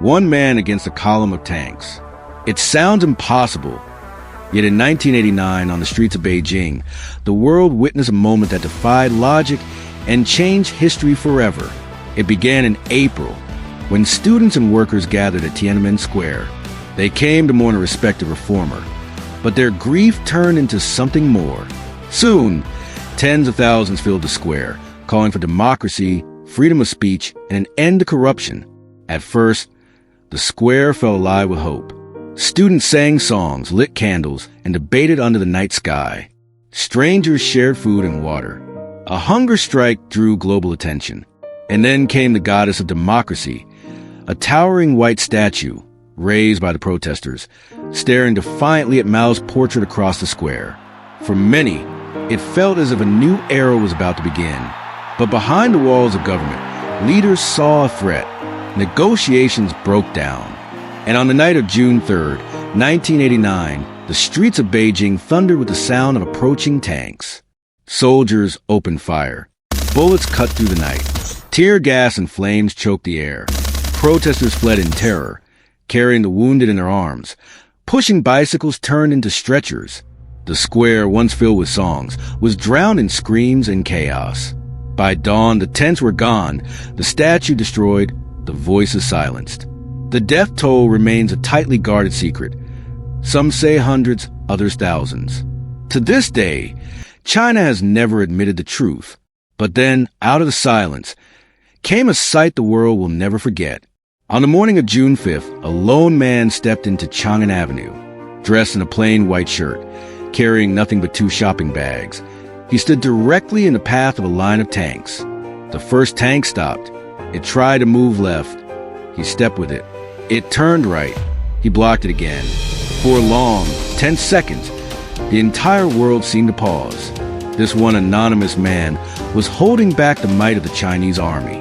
One man against a column of tanks. It sounds impossible. Yet in 1989, on the streets of Beijing, the world witnessed a moment that defied logic and changed history forever. It began in April, when students and workers gathered at Tiananmen Square. They came to mourn a respected reformer, but their grief turned into something more. Soon, tens of thousands filled the square, calling for democracy, freedom of speech, and an end to corruption. At first, the square felt alive with hope. Students sang songs, lit candles, and debated under the night sky. Strangers shared food and water. A hunger strike drew global attention. And then came the goddess of democracy, a towering white statue raised by the protesters, staring defiantly at Mao's portrait across the square. For many, it felt as if a new era was about to begin. But behind the walls of government, leaders saw a threat. Negotiations broke down. And on the night of June 3rd, 1989, the streets of Beijing thundered with the sound of approaching tanks. Soldiers opened fire. Bullets cut through the night. Tear gas and flames choked the air. Protesters fled in terror, carrying the wounded in their arms. Pushing bicycles turned into stretchers. The square, once filled with songs, was drowned in screams and chaos. By dawn, the tents were gone, the statue destroyed, the voices silenced. The death toll remains a tightly guarded secret. Some say hundreds, others thousands. To this day, China has never admitted the truth. But then, out of the silence, came a sight the world will never forget. On the morning of June 5th, a lone man stepped into Chang'an Avenue, dressed in a plain white shirt, carrying nothing but 2 shopping bags. He stood directly in the path of a line of tanks. The first tank stopped. It tried to move left. He stepped with it. It turned right. He blocked it again. For a long, 10 seconds, the entire world seemed to pause. This one anonymous man was holding back the might of the Chinese army.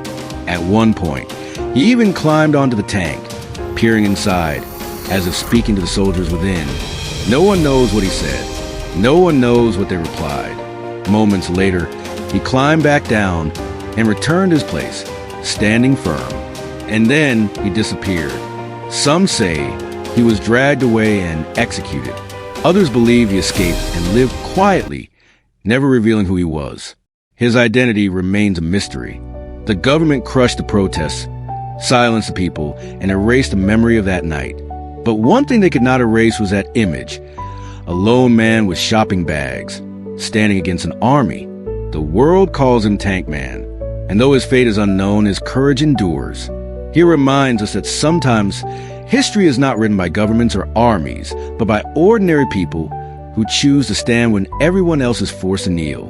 At one point, he even climbed onto the tank, peering inside, as if speaking to the soldiers within. No one knows what he said. No one knows what they replied. Moments later, he climbed back down and returned to his place, standing firm. And then he disappeared. Some say he was dragged away and executed. Others believe he escaped and lived quietly, never revealing who he was. His identity remains a mystery. The government crushed the protests, silenced the people, and erased the memory of that night. But one thing they could not erase was that image. A lone man with shopping bags, standing against an army. The world calls him Tank Man. And though his fate is unknown, his courage endures. He reminds us that sometimes history is not written by governments or armies, but by ordinary people who choose to stand when everyone else is forced to kneel.